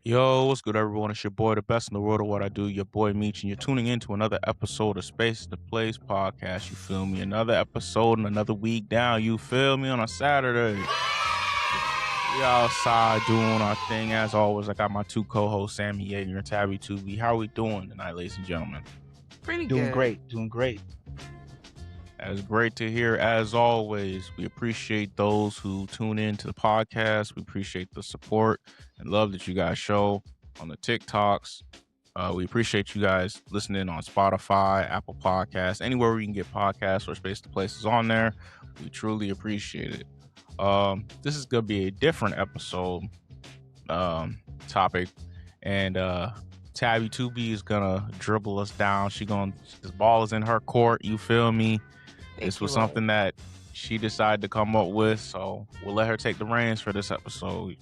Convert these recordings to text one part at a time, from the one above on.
Yo, what's good, everyone? It's your boy, the best in the world of what I do, your boy Meech, and you're tuning in to another episode of Space the Place podcast. You feel me? Another episode and another week down. You feel me? On a Saturday. We outside doing our thing. As always, I got my two co-hosts, Sammy Yeager and Tabby 2B. How are we doing tonight, ladies and gentlemen? Pretty Doing good. great, doing great. That is great to hear. As always, we appreciate those who tune in to the podcast. We appreciate the support and love that you guys show on the TikToks. We appreciate you guys listening on Spotify, Apple Podcasts, anywhere where you can get podcasts or Space to Places on there. We truly appreciate it. This is going to be a different episode topic, and Tabby 2B is going to dribble us down. This ball is in her court, you feel me? This was something that she decided to come up with, so we'll let her take the reins for this episode.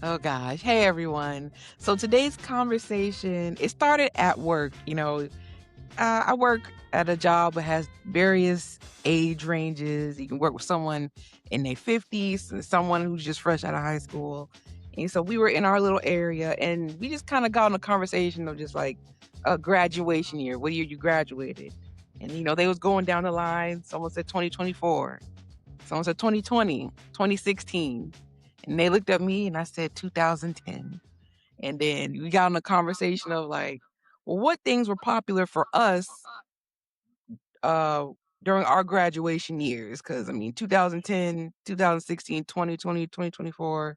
Oh gosh. Hey everyone. So today's conversation, it started at work. I work at a job that has various age ranges. You can work with someone in their 50s and someone who's just fresh out of high school. And so we were in our little area and we just kind of got in a conversation of just like a graduation year. What year you graduated? And, they was going down the line. Someone said 2024. Someone said 2020, 2016. And they looked at me and I said 2010. And then we got in a conversation of like, well, what things were popular for us during our graduation years? Because, 2010, 2016, 2020, 2024,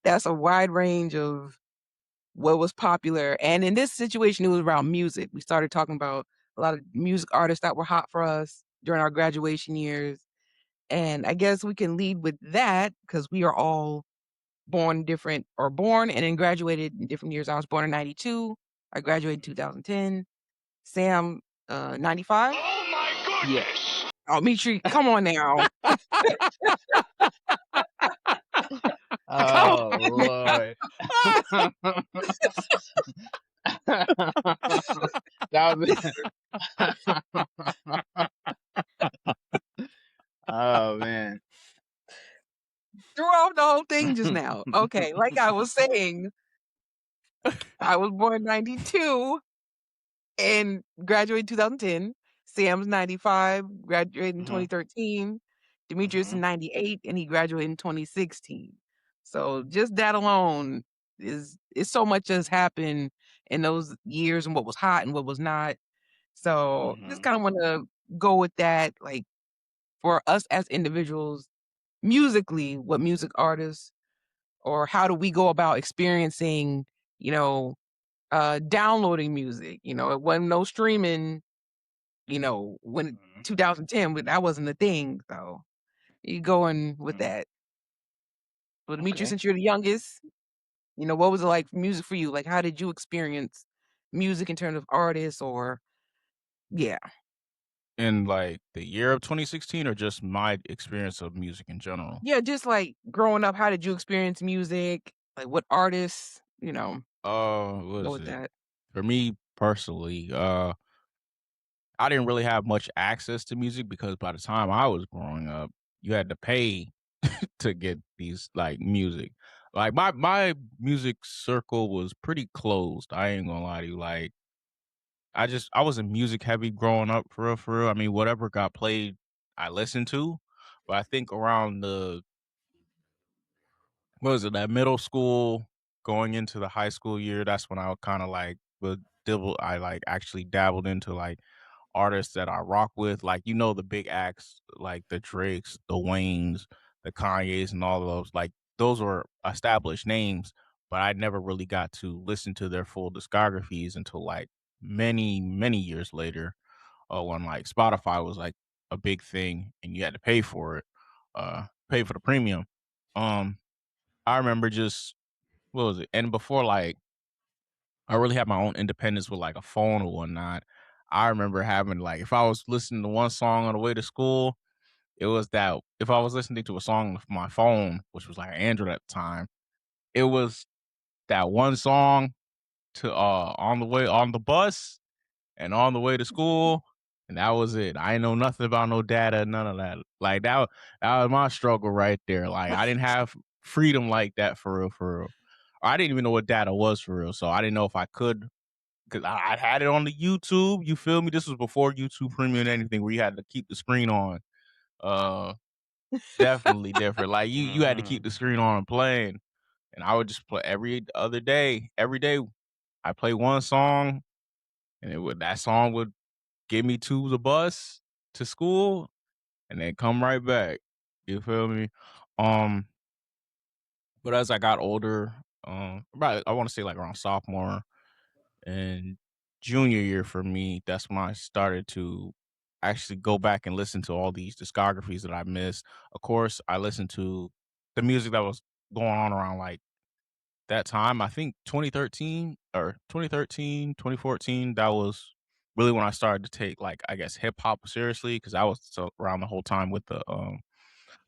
that's a wide range of what was popular. And in this situation, it was around music. We started talking about a lot of music artists that were hot for us during our graduation years. And I guess we can lead with that because we are all born and then graduated in different years. I was born in 92. I graduated in 2010. Sam, 95. Oh my goodness! Oh, Mitri, come on now. Oh Lord. That was Oh man. Threw off the whole thing just now. Okay, like I was saying, I was born in 92 and graduated in 2010. Sam's 95, graduated in 2013. Demetrius in 98, and he graduated in 2016. So just that alone is so much has happened in those years and what was hot and what was not. So just kind of want to go with that, like for us as individuals, musically, what music artists or how do we go about experiencing, downloading music? It wasn't no streaming, when 2010, but that wasn't a thing. So you going with that. But Demetrius, Okay. since you're the youngest, what was it like music for you? Like, how did you experience music in terms of artists or, yeah. In like the year of 2016, or just my experience of music in general? Yeah, just like growing up, how did you experience music? Like what artists, What go is with it? that. For me personally, I didn't really have much access to music because by the time I was growing up, you had to pay to get these like music. Like my music circle was pretty closed. I ain't gonna lie to you. Like I wasn't music heavy growing up for real, for real. I mean, whatever got played, I listened to. But I think around that middle school going into the high school year, that's when I kind of like I like actually dabbled into like artists that I rock with, like the big acts like the Drakes, the Waynes, the Kanyes, and all of those. Like those were established names, but I never really got to listen to their full discographies until like many years later, when like Spotify was like a big thing and you had to pay for it, pay for the premium. I remember just what was it? And before like I really had my own independence with like a phone or whatnot. I remember having like if I was listening to one song on the way to school, it was that if I was listening to a song with my phone, which was like Android at the time, it was that one song to on the way on the bus and on the way to school, and that was it. I ain't know nothing about no data, none of that. Like that was my struggle right there. Like I didn't have freedom like that for real, for real. I didn't even know what data was for real, so I didn't know if I could, because I had it on the YouTube. You feel me? This was before YouTube Premium and anything, where you had to keep the screen on. Definitely different. Like you had to keep the screen on and playing, and I would just play every other day. Every day, I play one song, and that song would get me to the bus to school, and then come right back. You feel me? Um, but as I got older, about I want to say like around sophomore and junior year for me, that's when I started to actually go back and listen to all these discographies that I missed. Of course, I listened to the music that was going on around like that time. I think 2013 or 2013, 2014, that was really when I started to take like I guess hip hop seriously, because I was so around the whole time with the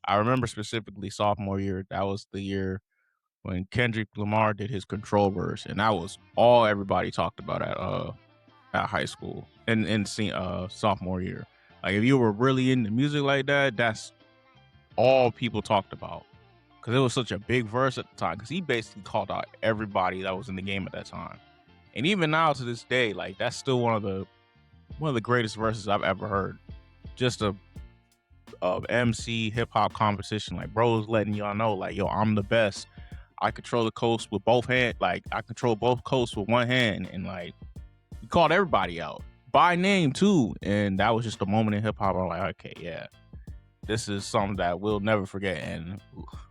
I remember specifically sophomore year, that was the year when Kendrick Lamar did his Control verse, and that was all everybody talked about at high school and sophomore year. Like if you were really into music like that, that's all people talked about, because it was such a big verse at the time. Because he basically called out everybody that was in the game at that time, and even now to this day, like that's still one of the greatest verses I've ever heard. Just a MC hip hop competition, like bro's letting y'all know, like yo, I'm the best. I control the coast with both hands. Like I control both coasts with one hand, and like he called everybody out by name too. And that was just a moment in hip hop. I'm like, okay, yeah, this is something that we'll never forget. And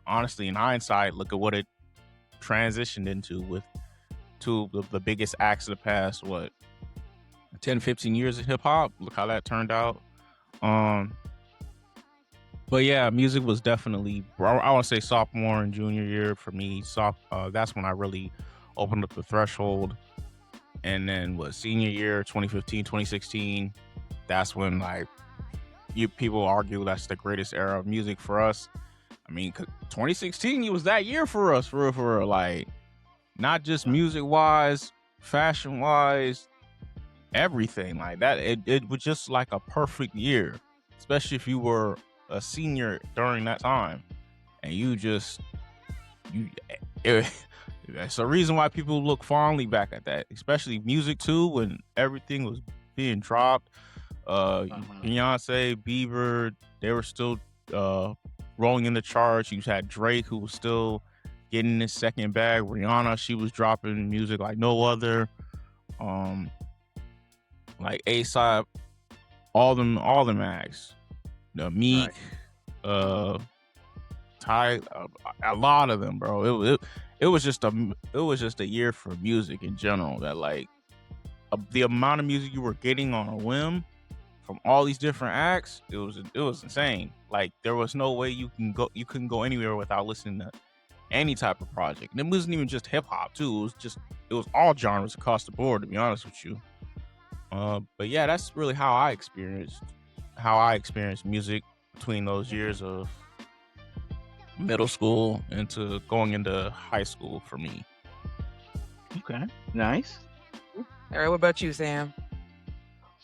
honestly, in hindsight, look at what it transitioned into with two of the biggest acts of the past, 10, 15 years of hip hop. Look how that turned out. But yeah, music was definitely, I want to say sophomore and junior year for me. That's when I really opened up the threshold. And then senior year, 2015, 2016, that's when like people argue that's the greatest era of music for us. I mean, 2016, it was that year for us, for real. Like, not just music wise, fashion wise, everything like that. It was just like a perfect year, especially if you were a senior during that time, and it's a reason why people look fondly back at that, especially music too, when everything was being dropped. Beyonce, Bieber, they were still rolling in the charts. You had Drake, who was still getting his second bag. Rihanna, she was dropping music like no other. Like ASAP, all them acts. Meek, Ty, a lot of them, bro. It was just a year for music in general. That like the amount of music you were getting on a whim from all these different acts, it was insane. Like there was no way you couldn't go anywhere without listening to any type of project. And it wasn't even just hip hop too. It was all genres across the board, to be honest with you. But yeah, that's really how I experienced music between those years of middle school into going into high school for me. Okay, nice. All right, what about you, Sam?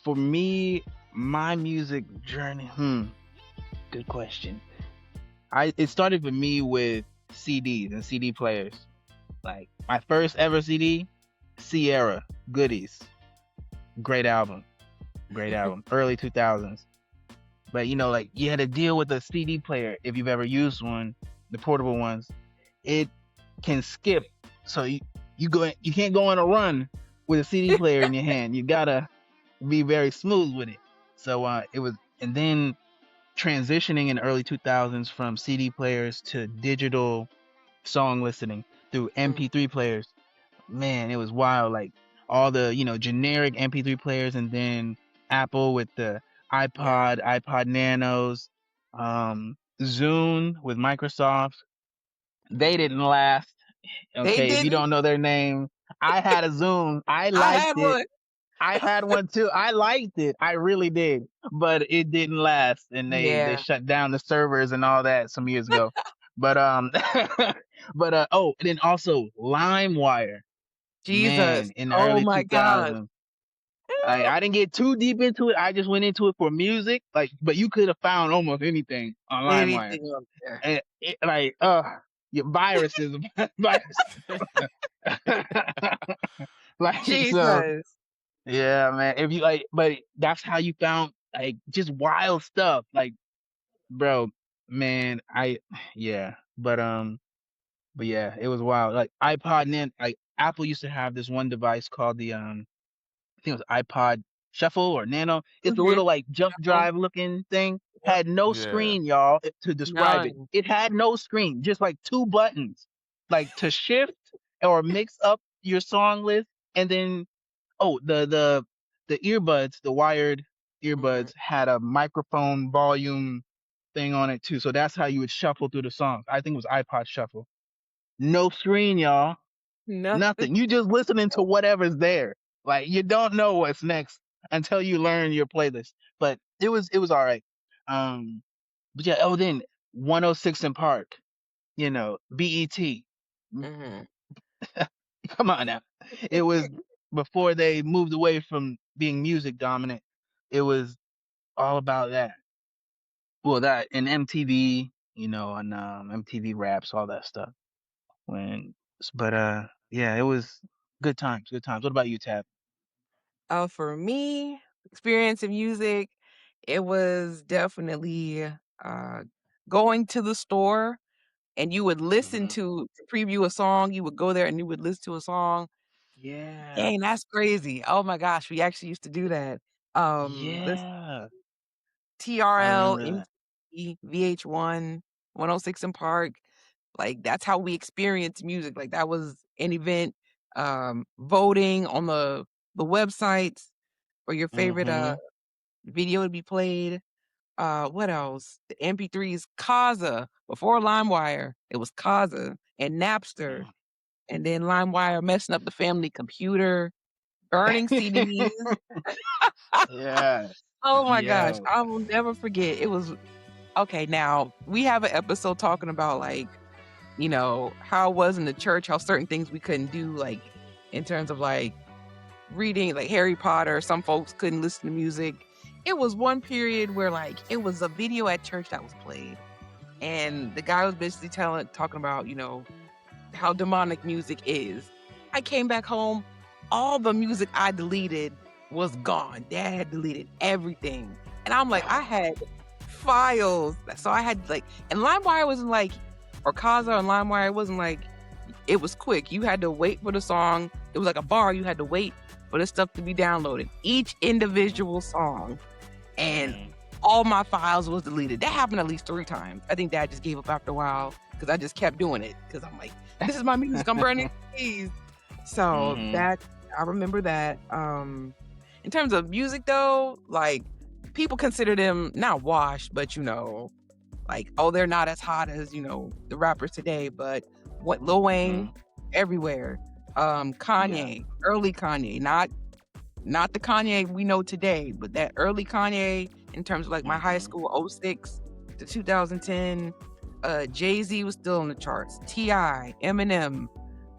For me, my music journey, good question. It started for me with CDs and CD players. Like my first ever CD, Sierra, Goodies. Great album. Early 2000s. But like you had to deal with a CD player if you've ever used one, the portable ones. It can skip, so you can't go on a run with a CD player in your hand. You gotta be very smooth with it. So it was, and then transitioning in the early 2000s from CD players to digital song listening through MP3 players. Man, it was wild. Like all the generic MP3 players, and then Apple with the iPod Nanos, Zune with Microsoft. They didn't last. They Okay, if you didn't. don't know their name, I had a Zune. I I liked had it. one. I had one too. I liked it. I really did. But it didn't last, and they Yeah. shut down the servers and all that some years ago. But and then also LimeWire. Jesus. Man, in the Oh early my God. 2000s. I didn't get too deep into it. I just went into it for music. Like, but you could have found almost anything on LimeWire. Anything up there. And viruses, viruses. Like so, Jesus. yeah, man. If you like, but that's how you found like just wild stuff. Like, bro, man, yeah, but yeah, it was wild. Like iPod, Nan, like Apple used to have this one device called the I think it was iPod Shuffle or Nano. It's a Mhm. little like jump Oh, drive looking thing. yep. Had no Yeah. screen, y'all, to describe it. None. It had no screen, just like two buttons, like to shift or mix up your song list. And then, oh, the earbuds, the wired Mhm. earbuds had a microphone volume thing on it too. So that's how you would shuffle through the songs. I think it was iPod Shuffle. No screen, y'all. Nothing. Nothing. You just listening to whatever's there. Like you don't know what's next until you learn your playlist. But it was all right. Um, but yeah. Oh, then 106 in Park. BET. Mhm. Come on now. It was before they moved away from being music dominant. It was all about that. Well, that and MTV. On MTV Raps, all that stuff. When, but yeah, it was good times. Good times. What about you, Tab? For me, experience in music, it was definitely uh going to the store and you would listen Hmm. to preview a song. You would go there and you would listen to a song. Yeah. Dang, that's crazy. Oh my gosh, we actually used to do that. This Yeah. I TRL, remember that. MTV, VH1, 106 in Park. Like that's how we experienced music. Like that was an event. Voting on the websites for your favorite Hmm. video to be played. What else? The MP3s, Kaza. Before LimeWire, it was Kaza and Napster. And then LimeWire messing up the family computer, burning CDs. Yeah. Oh my gosh, Yo. I will never forget. It was okay. Now we have an episode talking about like, how it was in the church, how certain things we couldn't do, like in terms of like reading, like Harry Potter. Some folks couldn't listen to music. It was one period where like it was a video at church that was played, and the guy was basically talking about, how demonic music is. I came back home, all the music I deleted was gone. Dad had deleted everything. And I'm like, I had files. So I had like, and LimeWire wasn't like, or Kazaa and LimeWire, it wasn't like, it was quick. You had to wait for the song. It was like a bar. You had to wait for the stuff to be downloaded. Each individual song. And Mm. all my files was deleted. That happened at least 3 times. I think Dad just gave up after a while because I just kept doing it because I'm like, this is my music. I'm burning these. So Hmm. that I remember that. In terms of music though, like people consider them not washed, but like, oh, they're not as hot as, the rappers today. But what Lil Wayne Hmm. everywhere. Yeah. Kanye, early Kanye, not the Kanye we know today, but that early Kanye in terms of like my high Hmm. school '06 to 2010. Jay-Z was still on the charts. T.I., Eminem,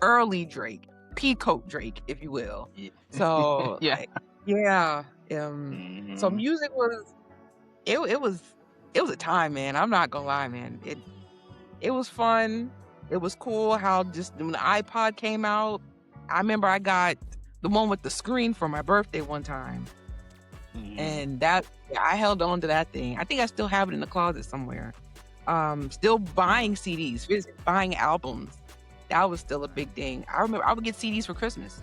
early Drake, Peacoat Drake, if you will. Yeah. So Yeah. like, yeah. So Hmm. music was it was it was a time, man. I'm not gonna lie, man. It was fun. It was cool how just when the iPod came out, I remember I got the one with the screen for my birthday one time. Hmm. And that yeah, I held on to that thing. I think I still have it in the closet somewhere. Still buying CDs, buying albums. That was still a big thing. I remember I would get CDs for Christmas.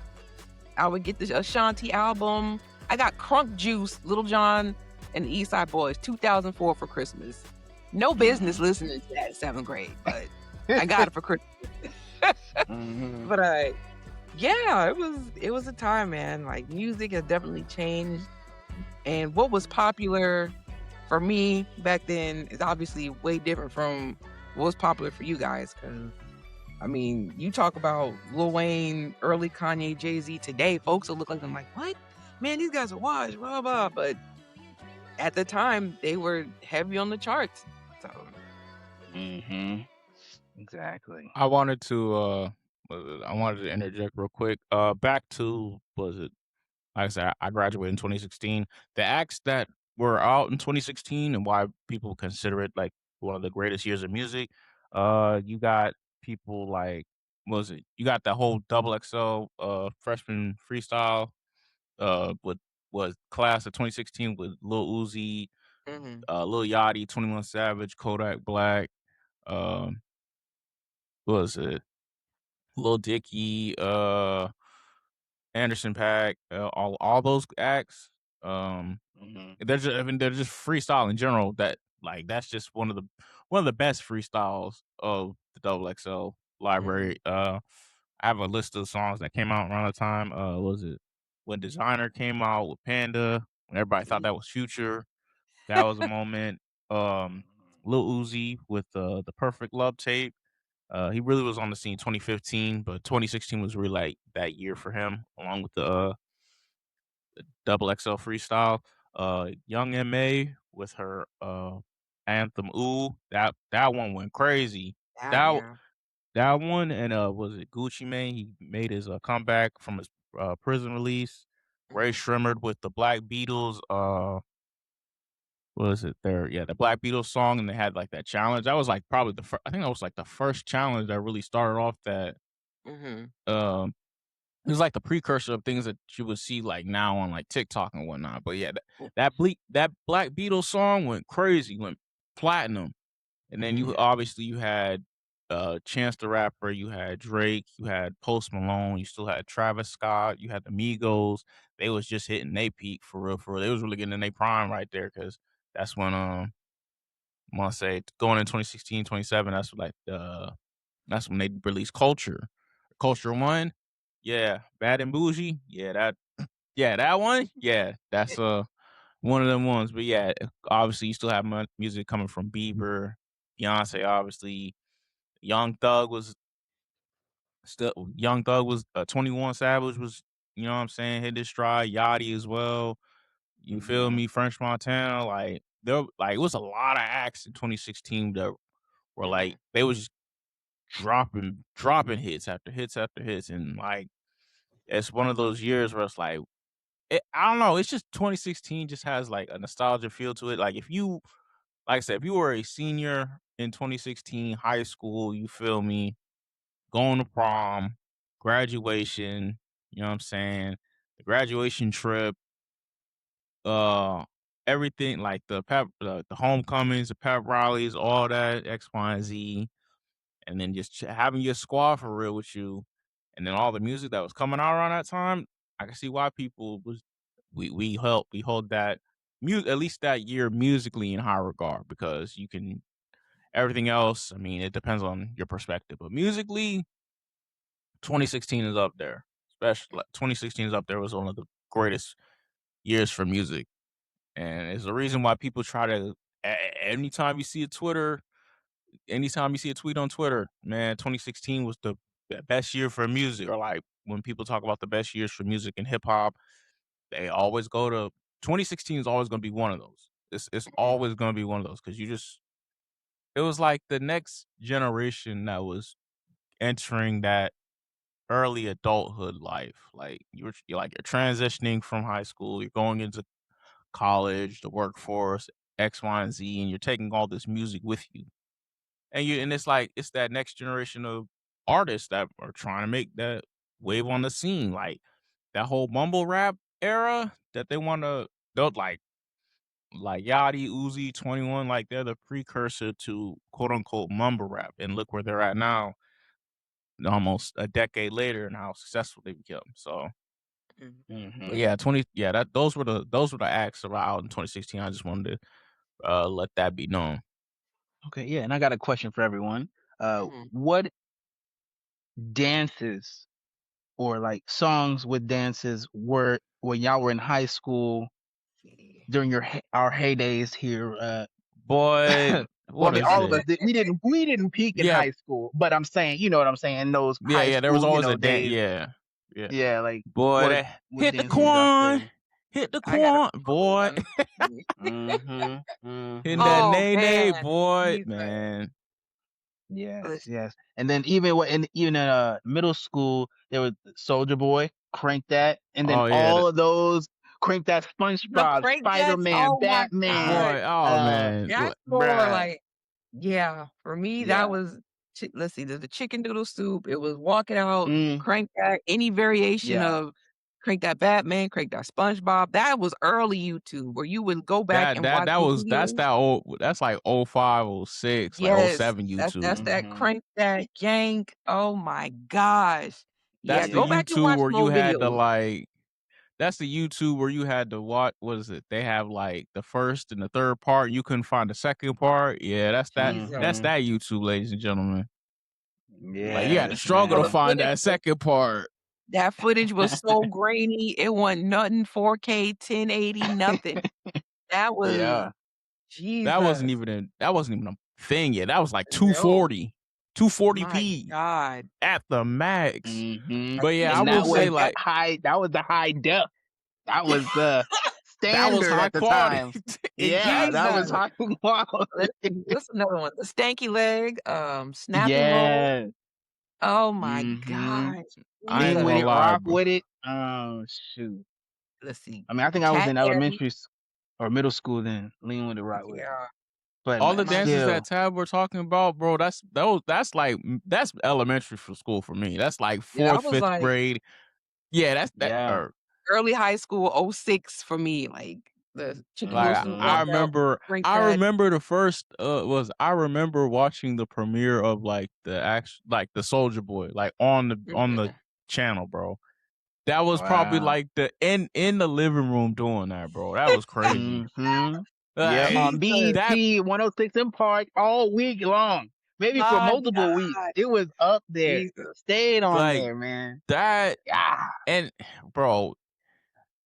I would get the Ashanti album. I got Crunk Juice, Little John and the East Side Boys, 2004 for Christmas. No business Hmm. listening to that in 7th grade, but I got it for Christmas. Hmm. But yeah, it was a time, man. Like music has definitely changed, and what was popular for me back then is obviously way different from what was popular for you guys. Because I mean, you talk about Lil Wayne, early Kanye, Jay Z. Today, folks will look like them like, what? Man, these guys are washed, blah blah. But at the time, they were heavy on the charts. So Hmm. Exactly. I wanted to interject real quick. Back to was it like I said, I graduated in 2016. The acts that were out in 2016 and why people consider it like one of the greatest years of music. You got people like was it? You got that whole double XL freshman freestyle with was class of 2016 with Lil Uzi, Mhm. Lil Yachty, 21 Savage, Kodak Black, um, what was it? Lil Dicky, Anderson .Paak, all those acts. Um, Hmm. they're just, I mean, they're just freestyle in general. That like that's just one of the best freestyles of the Double XL library. Mhm. I have a list of songs that came out around the time. What was it when Designer came out with Panda? When everybody thought that was Future, that was a moment. Um, Lil Uzi with the Perfect Love tape. He really was on the scene 2015, but 2016 was really like that year for him, along with the double XL freestyle. Young Ma with her anthem "Ooh," that one went crazy. That That yeah. that one and was it Gucci Mane? He made his comeback from his prison release. Ray Mhm. Shrimmered with the Black Beatles. What was it there? Yeah, the Black Beatles song, and they had like that challenge. That was like probably I think that was like the first challenge that really started off that. Mhm. Um, it was like the precursor of things that you would see like now on like TikTok and whatnot. But yeah, that Black Beatles song went crazy, went platinum. And then you Yeah. obviously you had Chance the Rapper, you had Drake, you had Post Malone, you still had Travis Scott, you had the Migos. They was just hitting they peak for real, for real. They was really getting in their prime right there because that's when I want to say going in 2016, 27. That's when they released Culture. Culture One, yeah, Bad and Bougie, yeah, that one, yeah, that's one of them ones. But yeah, obviously you still have music coming from Bieber, Beyonce, obviously. Young Thug was 21 Savage was, you know what I'm saying, hit this stride, Yachty as well. You feel Hmm. me? French Montana, like it was a lot of acts in 2016 that were like Mhm. they was dropping hits after hits after hits, and like it's one of those years where it's like I don't know, it's just 2016 just has like a nostalgia feel to it. Like if you like I said, if you were a senior in 2016 high school, you feel me, going to prom, graduation, you know what I'm saying, the graduation trip, uh everything like the homecomings, the pep rallies, all that X, Y, and Z, and then just having your squad for real with you, and then all the music that was coming out around that time, I can see why people was we hold that at least that year musically in high regard because you can everything else. I mean, it depends on your perspective, but musically, 2016 is up there. Especially 2016 is up there was one of the greatest years for music, and it's the reason why people try to. Anytime you see a Twitter anytime you see a tweet on Twitter, man, 2016 was the best year for music. Or like when people talk about the best years for music and hip hop, they always go to 2016 is always going to be one of those. It's Mhm. always going to be one of those because it was like the next generation that was entering that early adulthood life. Like you're transitioning from high school, you're going into college, the workforce, X, Y, and Z, and you're taking all this music with you. And it's like it's that next generation of artists that are trying to make that wave on the scene, like that whole mumble rap era that they want to build, like Yachty, Uzi, 21, like they're the precursor to quote unquote mumble rap, and look where they're at now, almost a decade later, and how successful they become. So, Mhm. but Hmm. yeah, that those were the acts that were out in 2016. I just wanted to let that be known. Okay, yeah, and I got a question for everyone. Mhm. What dances or like songs with dances were when y'all were in high school during our heydays here? Boy, Well, I what mean, is all of us it? we didn't peak in Yeah, high school, but I'm saying, you know what I'm saying, those yeah, high yeah. There was school, always a dance. days. Yeah, yeah. Yeah, like Boy, what that what hit the dances did Mhm. y'all corn, say? hit the I got a corn, cool boy. one. Mm-hmm. Hitting that Mm-hmm. Oh, nay nay, man. boy, These man. Yes, listen, yes. And then even in middle school, there was Soldier Boy, Crank That, and then Oh yeah, all of those Crank That, the SpongeBob, crank that's Spider-Man, oh my Batman, god. boy. Oh uh, man, That's more bruh, like yeah, for me, that yeah. was let's see, there's the chicken noodle soup. It was Walk It Out, Mm, Crank That, any variation yeah. of Crank That Batman, Crank That SpongeBob. That was early YouTube where you would go back That and that watch that the was videos. that old that's like 05, 06, like oh Yes, seven that's YouTube. that Mm-hmm. Crank That Yank. Oh my gosh. Yeah, That's the go Yeah. back and YouTube watch where some you old had to videos. like that's the YouTube where you had to watch what is it? They have like the first and the third part, you couldn't find the second part. Yeah, that's Mm-hmm. Jesus. that YouTube, ladies and gentlemen. Like you had to Yes, struggle Well, to the man. find footage that was second part. that footage was so grainy. It wasn't nothing 4K, 1080, nothing. That was Yeah. Jesus. That wasn't even a thing yet. That was like No, 240, my 240p God. at the max. Mm-hmm. I But think yeah, it's I And will that still say was like that. like high. That was the high def. That was the that was standard high at the quality. time. Yeah, that was Jesus. high Let's quality. see. What's another one? The stanky leg, snap and roll. Yes. Oh my Mm-hmm. gosh. I ain't Lean with Jesus. gonna it, lie, rock bro. with it. Oh shoot. Let's see. I mean, I think I was Cat in Daddy. elementary or middle school then. Lean with it, rock with it. Yeah. But All the My dances that still, Tab were talking about, bro, that's elementary for school for me. That's like yeah, I fourth, was fifth like grade. Yeah, that's that yeah. or early high school, '06 for me. Like the chicken noodle like soup I Mm-hmm. walk out, remember drink I that. remember the first was I remember watching the premiere of like the Soldier Boy, like on the Mhm. channel, bro. That was probably Wow. like the in the living room doing that, bro. That was crazy. Mm-hmm. Yeah, on Jesus. That BET 106 in Park all week long. Maybe for My multiple weeks. God. It was up there. Jesus. Stayed on like there, man. that Yeah. and bro,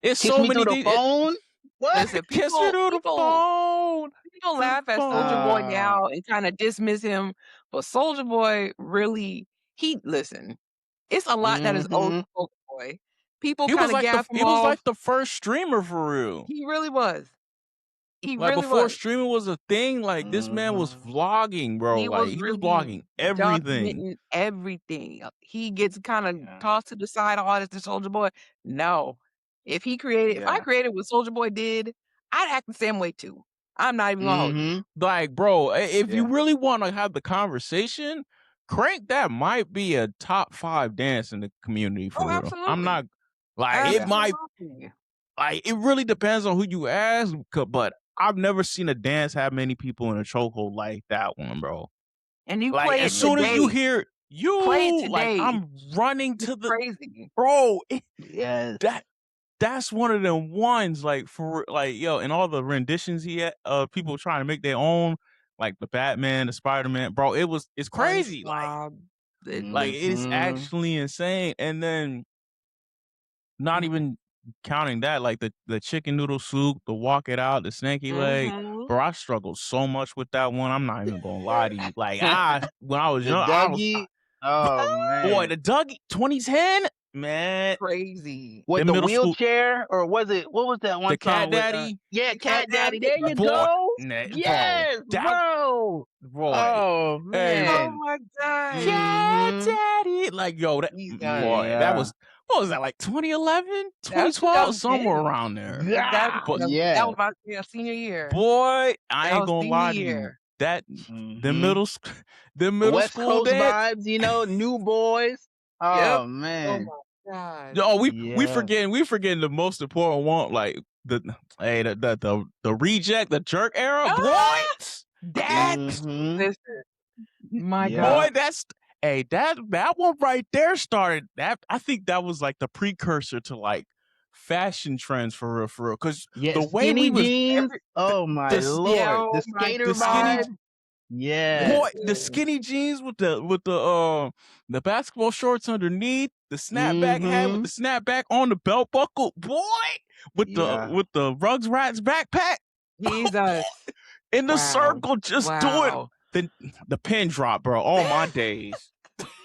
it's Kiss so me through many the things. phone. What? Listen, Kiss me to the phone. people To the laugh at Soldier phone. Boy Uh, now and kind of dismiss him, but Soldier Boy really listen. It's a lot that is owed mm-hmm. to Soldier Boy. People He was kind of like gap him he was like off. the first streamer for real. He really was. He Like really before was. streaming was a thing, like this man was Mm-hmm. vlogging, bro. He Like was he was really vlogging everything. documenting everything. He gets kind of Yeah. tossed to the side. Oh, that's the Soldier Boy. No, if I Yeah. created what Soldier Boy did, I'd act the same way too. I'm not even gonna hold you. Mm-hmm. Like, bro, if you Yeah. really want to have the conversation, Crank That might be a top 5 dance in the community Oh, for real. I'm absolutely, not like it Yeah. might absolutely. like it really depends on who you ask, but I've never seen a dance have many people in a chokehold like that one, bro. And you Like play as it soon as you today. hear Play it you, like today. I'm running It's to the crazy. bro. Yes. That's one of them ones, like for like yo, and all the renditions he had, people trying to make their own, like the Batman, the Spider-Man, bro. It's crazy, SpongeBob. like it Listen. is Mm-hmm. actually insane. And then not even counting that, like the chicken noodle soup, the walk it out, the snaky leg, Mm-hmm. bro. I struggled so much with that one. I'm not even gonna lie to you. Like when I was The young, Dougie. Oh boy, man. the Dougie 2010, man, Crazy. With the the middle school, wheelchair, or was it? What was that one the Cat song with? Daddy, Yeah, The Cat Cat Daddy. Daddy. There you boy, go. bro, Yes, that bro. boy, Oh hey, Oh man. my gosh. Cat Mm-hmm. Daddy, like yo, that Jesus. boy, that Yeah. was what was that like 2011, That's 2012, somewhere 2010. around there. Yeah. But That Yeah. was my senior year. boy, I That ain't was gonna senior lie to you. year. That the Mm-hmm. middle the middle West school Coast dance. vibes, new boys. Yep. Oh Oh man. my gosh. Oh, Yeah. we forgetting the most important one, like the reject, the jerk era, boy. Ah! That Mm-hmm. listen, my Yeah. Boy, God. that's that one right there started that. I think that was like the precursor to like fashion trends for real. Because Yeah. the way we Skinny was jeans. Every Oh my the yeah, lord. The oh my skater the skinny God. vibe. Yes. boy, the Listen. skinny jeans with the basketball shorts underneath, the snapback hat with Mm-hmm. the snapback on the belt buckle, boy, Yeah. with the Rugs Rats backpack Jesus. in the Wow. circle, just doing Wow. the pin drop, bro. All my days,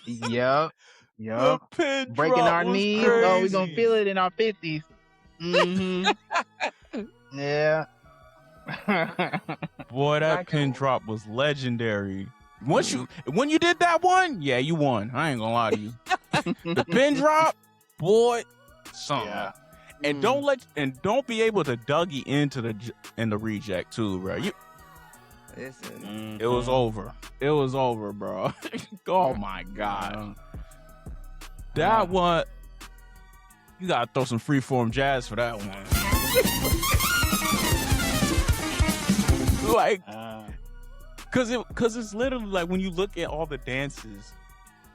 Yep. the Yep. pin Breaking drop our was knees. Oh, we're gonna crazy. feel it in our 50s. Mm-hmm. Yeah. Boy, My that pin God. drop was legendary. When you did that one, yeah, you won. I ain't gonna lie to you. The pin drop, boy, something. Yeah. And don't be able to Dougie into the reject too, bro. Listen. It was over. It was over, bro. Oh my god. That one, you gotta throw some freeform jazz for that one. Like, cause it's literally like when you look at all the dances,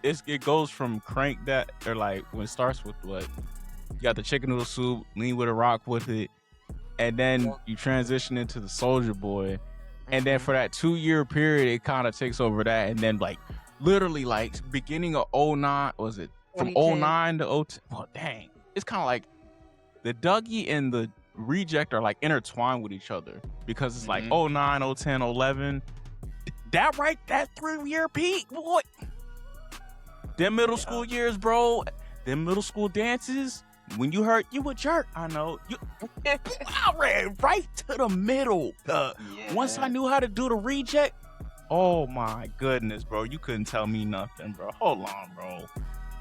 it goes from Crank That, or like when it starts with what you got the chicken noodle soup, lean with a rock with it, and then you transition into the Soldier Boy, and then for that 2-year period, it kind of takes over that, and then like literally like beginning of 09, was it from 09 to 010? Oh dang, it's kind of like the Dougie and the Reject are like intertwined with each other because it's like 09, 010, 11. That 3-year peak, boy. Them middle school years, bro. Them middle school dances. When you heard you a jerk, I know you. I ran right to the middle. Once I knew how to do the Reject, oh my goodness, bro. You couldn't tell me nothing, bro. Hold on, bro.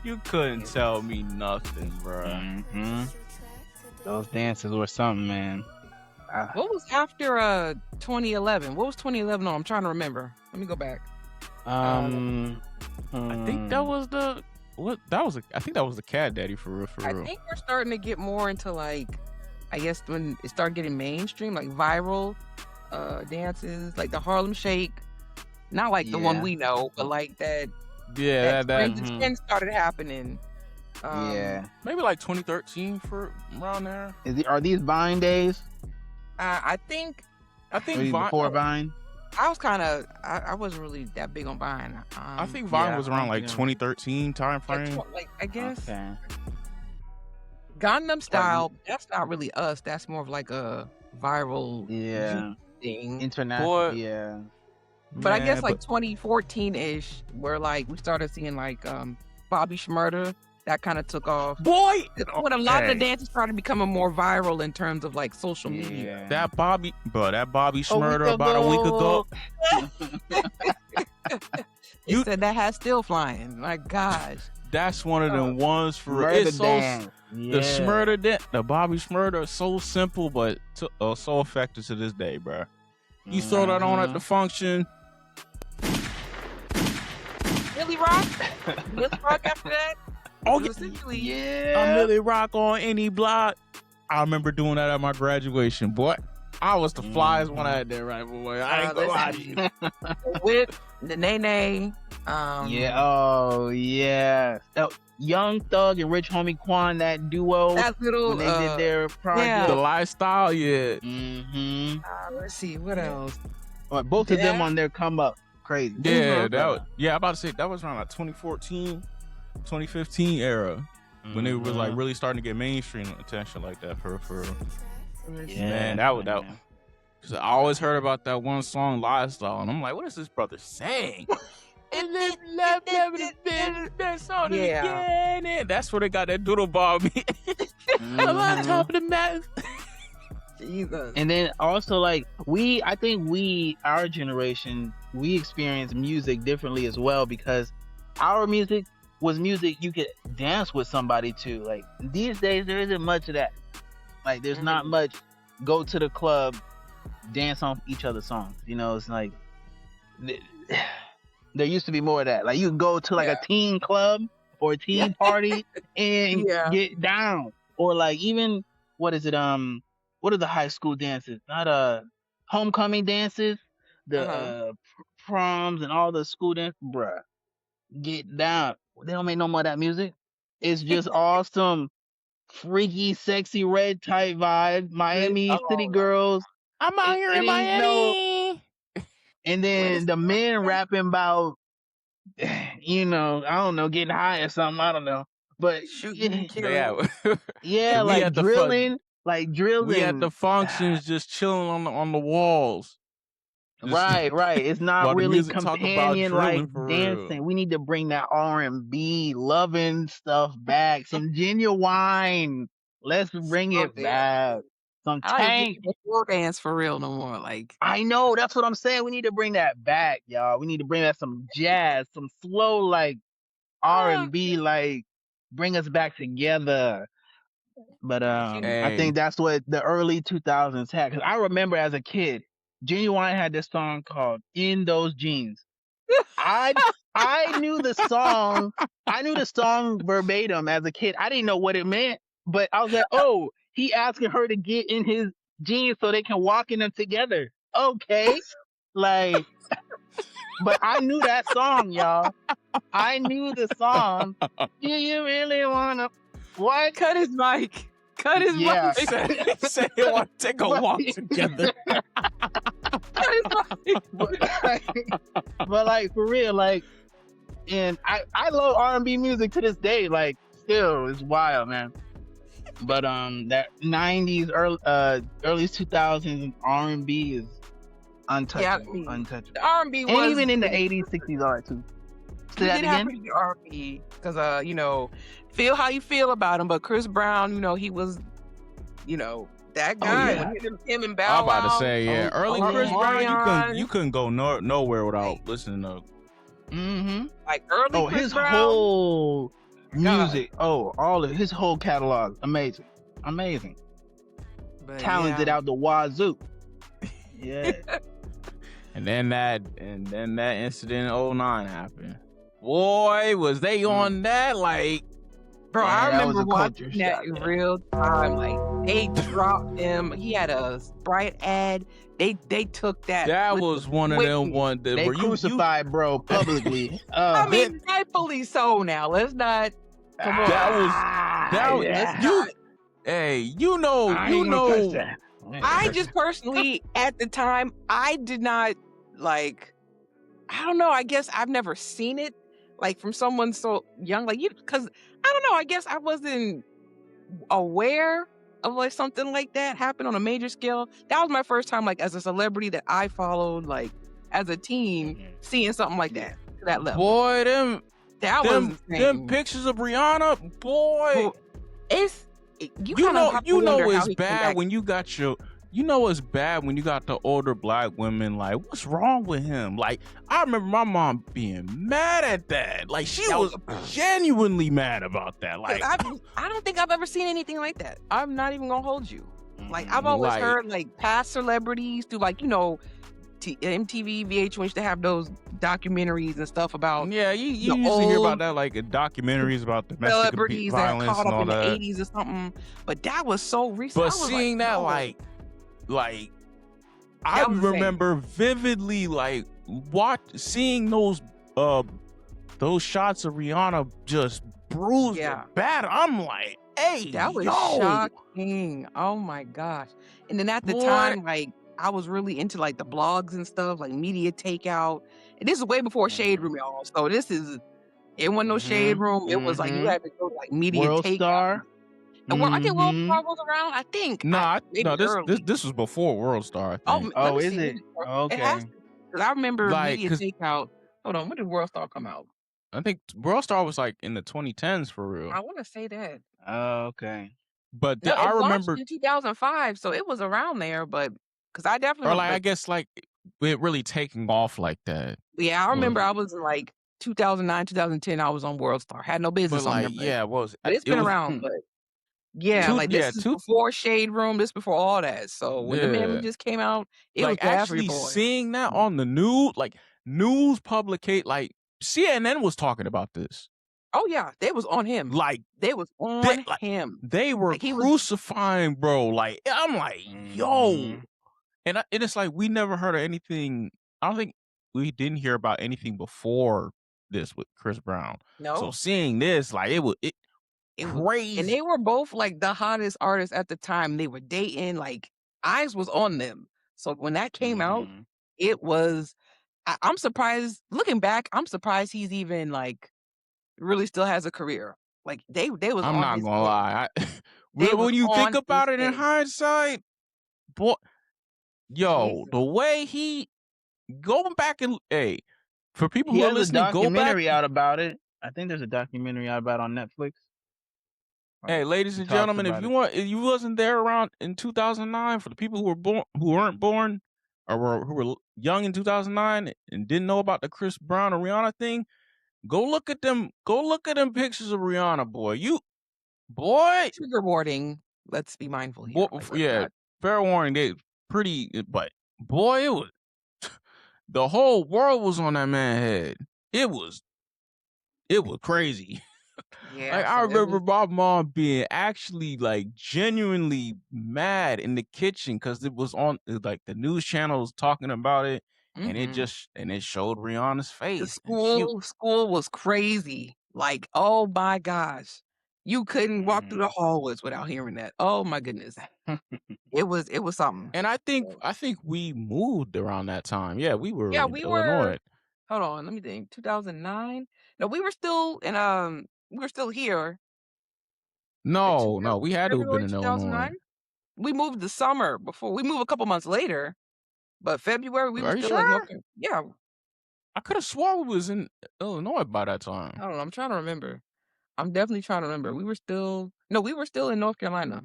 You couldn't tell me nothing, bro. Those dances were something, man. What was after 2011? What was 2011 on? I'm trying to remember. Let me go back. I think that was the I think that was the Cat Daddy for real. I think we're starting to get more into like, I guess when it started getting mainstream, like viral dances, like the Harlem Shake. Not like the one we know, but like that. Yeah, that trend started happening. Maybe like 2013 for around there. Are these Vine days? I think Vine, before Vine. I was kind of I wasn't really that big on Vine. I think Vine was around like 2013 time frame. Like I guess Okay. Gangnam Style. That's not really us. That's more of like a viral thing. International. But I guess like 2014-ish, where like we started seeing like Bobby Shmurda. That kind of took off. Boy! When a lot of the dances started becoming more viral in terms of like social media. That Bobby Shmurda about a week ago. You said that hat still flying. My gosh. That's one of them ones for it's the Shmurda dance. The Bobby Shmurda is so simple, but so effective to this day, bro. You throw that on at the function. Millie Rock? Millie Rock after that? Oh, yeah. Millie Rock on any block. I remember doing that at my graduation, boy. I was the flyest one out there, right, boy. I ain't gonna lie to you. Whip, the Nene. Young Thug and Rich Homie Quan, that duo. That little when they did their project. The lifestyle, let's see, what else? Both of them on their come up. Crazy. Yeah, I'm about to say that was around like 2014. 2015 era when it was like really starting to get mainstream attention like that for man, that was because I always heard about that one song Lifestyle, and I'm like, what is this brother saying? And then that's where they got that doodle ball beat. I'm on top of the map. Jesus. And then also like I think our generation, we experience music differently as well, because our music was music you could dance with somebody to. Like these days there isn't much of that. Like there's not much go to the club, dance on each other's songs. You know, it's like there used to be more of that. Like you could go to like a teen club or a teen party and get down. Or like even what are the high school dances? Not homecoming dances, the proms and all the school dance, bruh. Get down. They don't make no more of that music. It's just awesome, freaky, sexy red type vibe. Miami City girls. I'm out here in Miami. And then the men rapping about, I don't know, getting high or something. I don't know. But shooting, like drilling. We at the functions just chilling on the walls. Right. It's not really companion like dancing. Real. We need to bring that R&B loving stuff back. Some genuine. Let's bring it back. Some Tank. Slow dance for real no more. Like I know, that's what I'm saying. We need to bring that back, y'all. We need to bring back some jazz, some slow like R&B, like bring us back together. But I think that's what the early 2000s had. Because I remember as a kid, Genuine had this song called "In Those Jeans." I knew the song. I knew the song verbatim as a kid. I didn't know what it meant, but I was like, "Oh, he asking her to get in his jeans so they can walk in them together." Okay, like, but I knew that song, y'all. I knew the song. Do you really wanna? What? Cut his mic. Cut his Yeah. mic. He said he want to take a walk together. Cut his mic. But like for real, like, and I love R&B music to this day. Like, still, it's wild, man. But that '90s, early 2000s R&B is untouchable, Yeah, untouchable. The R&B was, And even in the '80s, '60s are too. Say that did have again. pretty good R&B because you know, feel how you feel about him, but Chris Brown, you know, he was, you know, that guy. yeah. When him and I'm Bow about to Wow, say, yeah, early oh, Chris yeah. Brown, you couldn't go nowhere without listening to. Mm-hmm. like early Oh, Chris his Brown. whole music. Oh, all of his whole catalog, amazing, amazing. But Talented yeah. out the wazoo. Yeah. And then that incident in 09 happened. Boy, was they on that like. Bro, Yeah, I that was remember a culture watching that shock, in yeah. real time. Like they dropped him. He had a Sprite ad. They took that. That with was the one of them quickness. ones that They were you crucified bro publicly. I mean, rightfully so. Now let's not. Come on. that was yeah. you. Hey, you know. I just personally, at the time, I did not like. I don't know. I guess I've never seen it like from someone so young, like you, because I don't know. I guess I wasn't aware of like something like that happen on a major scale. That was my first time, like as a celebrity that I followed, like as a teen, seeing something like that to that level. Boy, them Insane. pictures of Rihanna, boy. Well, you know it's bad when you got your. You know it's bad when you got the older black women. Like, what's wrong with him? Like, I remember my mom being mad at that. Like, she was genuinely mad about that. Like, I don't think I've ever seen anything like that. I'm not even gonna hold you. Like, I've always heard like past celebrities do like, you know, MTV, VH1 used to have those documentaries and stuff about. Yeah, you usually hear about that, like documentaries about domestic celebrities that violence caught and all up in that. the 80s or something. But that was so recent. But seeing that, no. like I remember vividly, like seeing those shots of Rihanna just bruised and battered. I'm like, hey, that was shocking. Oh my gosh! And then at the time, like I was really into like the blogs and stuff, like Media Takeout. And this is way before Shade Room, y'all. So it wasn't no Shade Room. It was like you had to go to like Media World Takeout. Star. And I think World Star was around. I think. This was before World Star. I think. Oh, is it? Okay. Because I remember Media Takeout. Hold on, when did World Star come out? I think World Star was like in the 2010s for real. I want to say that. Oh, okay. But I remember in 2005, so it was around there. But because I definitely, or like I guess like it really taking off like that. Yeah, I remember I was in like 2009, 2010. I was on World Star. Had no business on there. Yeah, but it's been around. But yeah, this is before Shade Room. This before all that. So when the man just came out, it like was actually seeing that on the news, like news publicate, like CNN was talking about this. Oh yeah, they was on him. Like they was on him. They were crucifying, bro. Like I'm like, yo, and it's like we never heard of anything. I don't think we didn't hear about anything before this with Chris Brown. No. So seeing this, like it crazy. And they were both like the hottest artists at the time. They were dating. Like eyes was on them. So when that came out, it was. I'm surprised. Looking back, I'm surprised he's even like really still has a career. Like they was. I'm not gonna lie. When you think about it in hindsight, boy, yo, the way he going back and for people who are listening, go back. Documentary out about it. I think there's a documentary out about it on Netflix. Hey, ladies and gentlemen, if you wasn't there around in 2009, for the people who weren't born, or who were young in 2009 and didn't know about the Chris Brown or Rihanna thing, go look at them. Go look at them pictures of Rihanna, boy. Trigger warning. Let's be mindful here. Fair warning. They pretty, but boy, it was the whole world was on that man head. It was crazy. Yeah, Like I so it remember was. my mom being actually like genuinely mad in the kitchen because it was on like the news channel was talking about it, and Mm-hmm. it showed Rihanna's The face, and school was crazy. Like, oh my gosh. You couldn't walk through the Mhm. hallways without hearing that. Oh my goodness. It was something. and So, I think we moved around that time. Yeah, we were yeah, in we were Illinois. hold on, let me think. 2009? No, we were still here in No, 2000 no, we had to have been February in 2009. Illinois. We moved the summer before. We moved a couple months later, but February we were Are you still in North sure? Carolina. Yeah, I could have swore we was in Illinois by that I time. don't know. I'm trying to remember. I'm definitely trying to remember. We were still in North Carolina.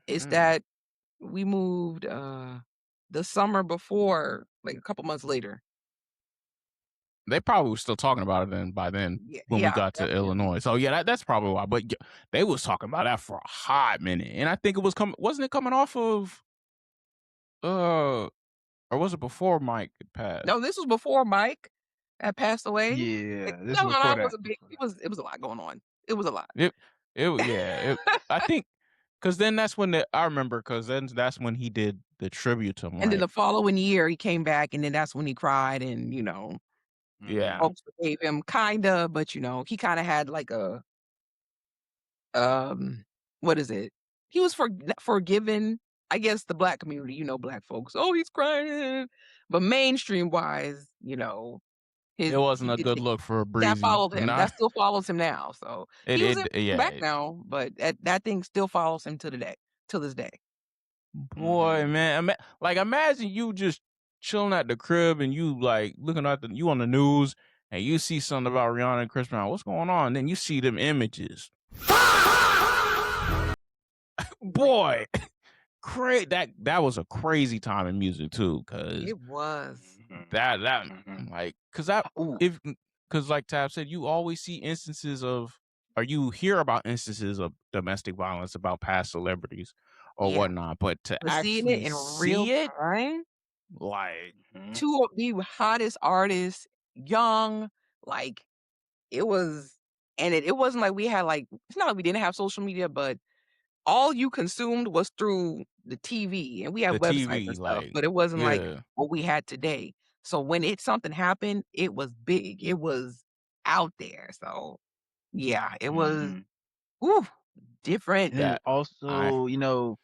It's Mm. that we moved the summer before, like a couple months later. They probably were still talking about it then by then Yeah, when we yeah, got to definitely. Illinois. So yeah, that's probably why. But they was talking about that for a hot minute, and I think it was coming. Wasn't it coming off of or was it before Mike had No, passed? this was before Mike had passed away. Like, Yeah, this is before 2009 that. was a big. It was a lot going on. It was a lot. It yeah. I think because then that's when I remember because then that's when he did the tribute to And then Mike. the following year he came back, and then that's when he cried, and Mhm. Yeah, folks forgave him, kinda, but he kind of had like a what is it? He was forgiven. I guess the black community, black folks. Oh, he's crying, but mainstream wise, it his wasn't he a did good look for that Breezy. followed him. That Not still follows him now. So it he was it back yeah. now, but that thing still follows him to the day, till this day. Boy, Mhm. man, like imagine you just chilling at the crib and you like looking at you on the news and you see something about Rihanna and Chris Brown. What's going on? Then you see them images. Boy, that was a crazy time in music too, cause It was. Mhm. that Mhm. like cause that Ooh, if cause like Tab said, you always see instances of or you hear about instances of domestic violence about past celebrities or yeah. whatnot, but to But seeing it actually in real see it time, like Mhm. two of the hottest artists, young, like it was, and it wasn't like we had like it's not like we didn't have social media, but all you consumed was through the TV, and we have the websites and TV, stuff, like, but it wasn't like yeah, what we had today. So when something happened, it was big. It was out there. So yeah, it was Mhm. ooh, different. And then that I also,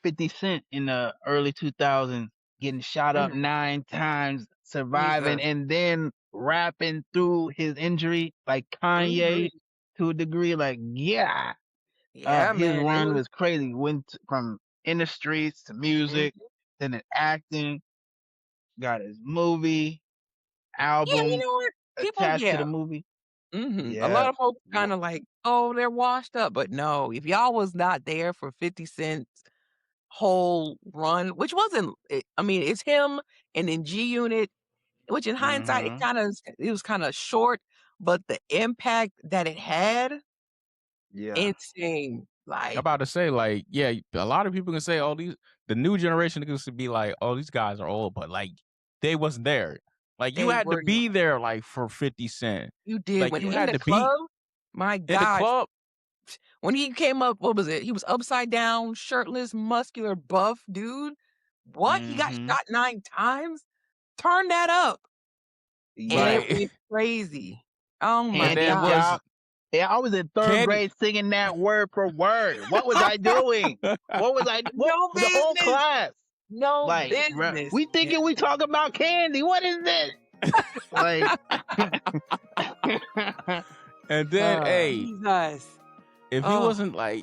50 Cent in the early 2000s getting shot up Mm, 9 times, surviving, Jesus. and then rapping through his injury, like Mhm. Kanye to a degree. Like, yeah, Yeah, his man. It run was was crazy. Went from in the streets to mhm. music, then in acting, got his movie, Yeah, you album know what? People, attached to yeah. the movie. A Yeah. lot of folks Wha- kinda like, "Oh, they're washed up," but no, if y'all was not there for 50 Cent's whole run, which wasn't I mean, it's him and then G Unit, which in hindsight, Mhm. it was kinda short, but the impact that it had, Yeah. insane. I'm Like, about to say, like, yeah, a lot of people can say, "Oh, the new generation is to be like, oh, these guys are old," but like, they wasn't there. Like, you they had to were not be there, like, for 50 Cent. you did Like, when you in had the to be club, my in the gosh, club. when he came up, what was it? He was upside down, shirtless, muscular, buff dude. What? He got Mhm. shot 9 times? Turn that up, and it Yeah. Right. went crazy. Oh my And then Handed god. job. was Yeah, I was in third Candy. grade singing that word for word. What was I doing? What No the whole business. class? No Like, business. we Yeah. thinking we talking about candy. What is this? Like, And then, uh, hey, Jesus. Oh,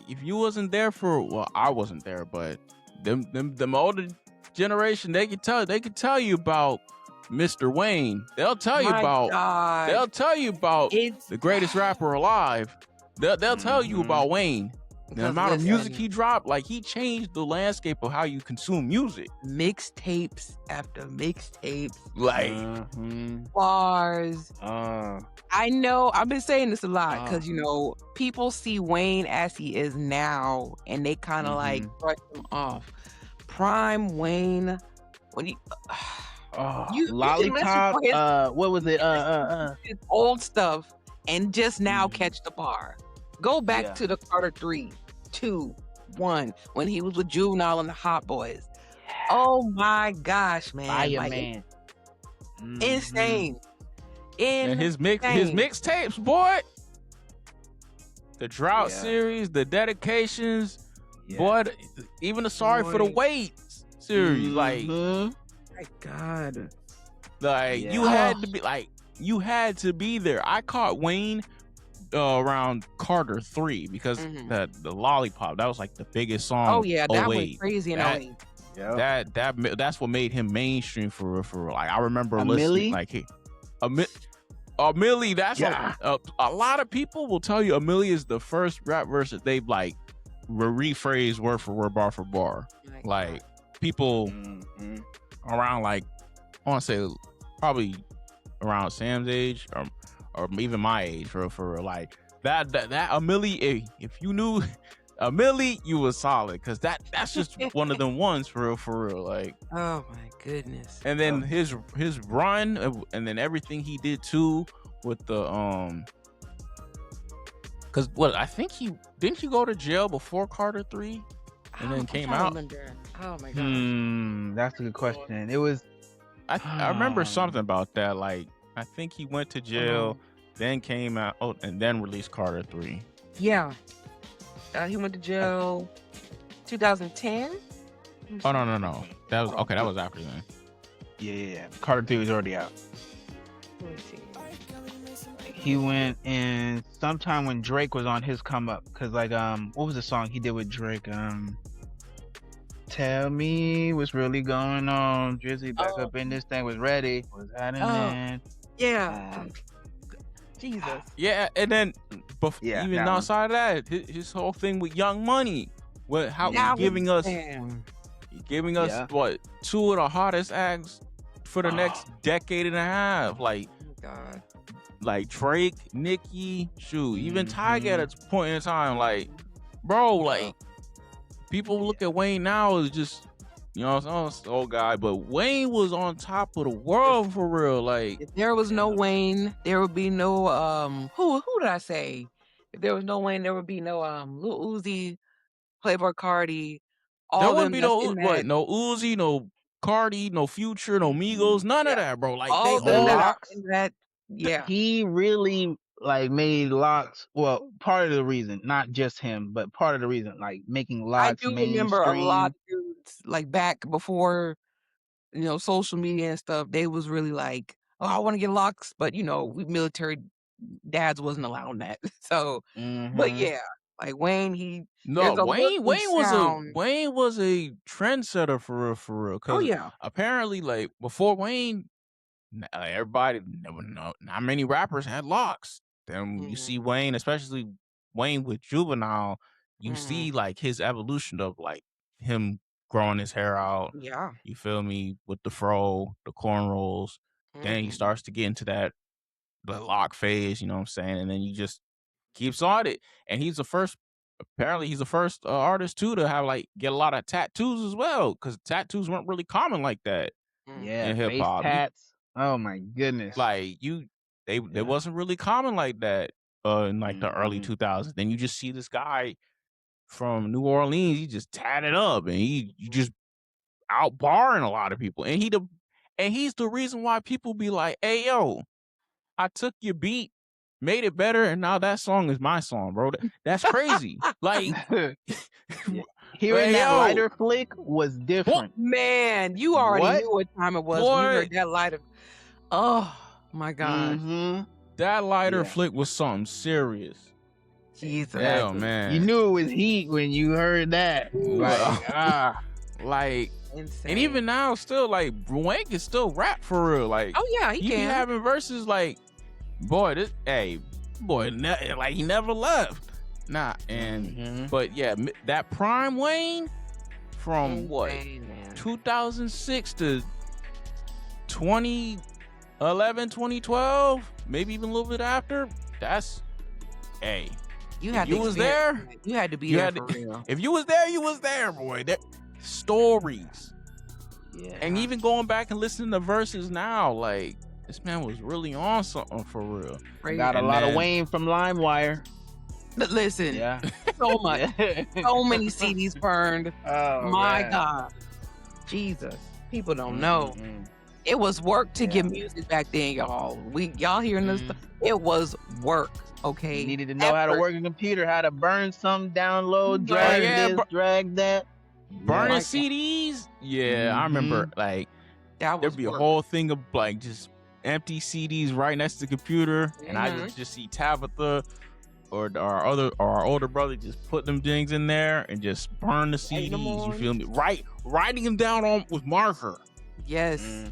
if you wasn't there for, well, I wasn't there, but them older generation, they could tell you about Mr. Wayne. my gosh. They'll tell you about It's the greatest rapper alive. They'll tell you mhm. about Wayne. The because amount of music listen, he dropped, like he changed the landscape of how you consume music. mixtapes after mixtapes, Like, Mhm. bars. Uh, I know I've been saying this a lot uh, because people see Wayne as he is now and they kind of like mhm. brush him off. Prime Wayne, when he Oh, you can listen Lollipop. for his What was it? his old stuff and just now Mm, catch the bar. Go back yeah. to the Carter 3, 2, 1 when he was with Juvenile and the Hot Boys. Oh my gosh, man! Like Fireman. insane, And his insane. mixtapes, boy. The Drought Yeah. series, the dedications, Yeah. boy. Even the Sorry for the Boy. Wait series, Mhm. My God. like you Yeah. had to be like you had to be there. I caught Wayne around Carter 3 because Mhm. the Lollipop, that was like the biggest song. Oh yeah, that went 08. crazy in That- 08. Yep. That's what made him mainstream for real, for real. Like I remember A listening Millie? like a Millie. That's Yeah. a lot of people will tell you a Millie is the first rap verse that they've like rephrased word for word, bar for bar. My Like people Mhm. around like I want to say probably around Sam's age or even my age for real. Like that a Millie. If you knew a Millie, you was solid because that's just one of them ones for real. Like. Oh my goodness. And then his run, and then everything he did too with the because what I think he go to jail before Carter 3, and then came out. Remember. Oh my god. That's a good question. It was. I remember something about that. Like I think he went to jail, then came out, and then released Carter 3. Yeah. He went to jail 2010. Oh no, that was okay. That was after then. Yeah. Carter 3 was already out. Let me see. He went in sometime when Drake was on his come up. Cause like what was the song he did with Drake? Tell me what's really going on. Drizzy back up in this thing, was ready. Was happening. Yeah. Jesus. Yeah, and then Yeah, even that outside of that, his whole thing with Young Money, how That giving was- us. Damn. Giving us Yeah. what 2 of the hottest acts for the Oh. next decade and a half, like Oh God. Drake, Nicki, shoot, even Tyga at Mhm. a point in time, like bro, like people look at Wayne now as just old guy, but Wayne was on top of the world for real, like If there was no Wayne, there would be no who did I say? If there was no Wayne, there would be no Lil Uzi, Playboy Cardi, there all wouldn't them be that's in that. no Uzi, no Cardi, no Future, no Migos, none of that, bro. Like they All them that are Locks. in that. Yeah. He really like made Locks. Well, part of the reason, not just him, but part of the reason, like making I Locks do remember a lot mainstream. of dudes like back before social media and stuff. They was really like, oh, I want to get locks, but we military dads wasn't allowing that. So, but Mhm. yeah, like Wayne, No, there's a look and sound. Wayne was a trendsetter for real. Oh Cause yeah. apparently, like before Wayne, everybody, not many rappers had locks. Then you see Wayne, especially Wayne with Juvenile, you see like his evolution of like him growing his hair out. Yeah. You feel me, with the fro, the cornrows. Then he Mhm. starts to get into the lock phase. You know what I'm saying? And then you just keeps on it. And apparently he's the first artist too to have like get a lot of tattoos as well, because tattoos weren't really common like that Yeah, in hip face hop. tats. Oh my goodness. Like they wasn't really common like that in like the early Mhm. 2000s. Then you just see this guy from New Orleans, he just tatted up and you just out barring a lot of people, and he's the reason why people be like, hey yo, I took your beat, made it better, and now that song is my song, bro. That's crazy. Like, Yeah. Hearing hey, that yo, lighter flick was different. Man, you already What? knew what time it was when you Boy. heard that light of. Oh my God, Mhm. that lighter Yeah. flick was something serious. Jesus. Hell, man. You knew it was heat when you heard that. Well, like, Insane. and even now, still, like, Wayne can still rap for real. Like, Oh yeah, he he be can. having verses like, boy, like he never left. Nah, and Mhm. but yeah, that prime Wayne from what Insane, man. 2006 to 2011, 2012, maybe even a little bit after. That's You had you to was experience there? that. You had to be You there had for to- real. if you was there, boy. That stories. Yeah. And even going back and listening to verses now, like this man was really on something for real. I got a And lot of then- Wayne from LimeWire. Listen, Yeah. so much, Yeah. so many CDs burned. Oh, My man. God, Jesus, people don't know. Mm-mm. It was work to Yeah. get music back then, y'all. Y'all hearing this? It was work. Okay, You needed to know how to work a computer, how to burn some, download, drag yeah, this, drag that. burning Yeah. CDs. Yeah, I remember like That was there'd be a whole thing of like just empty CDs right next to the computer, and I would just see Tabitha or our older brother just put them things in there and just burn the CDs. You feel me? Writing them down on with marker. Yes.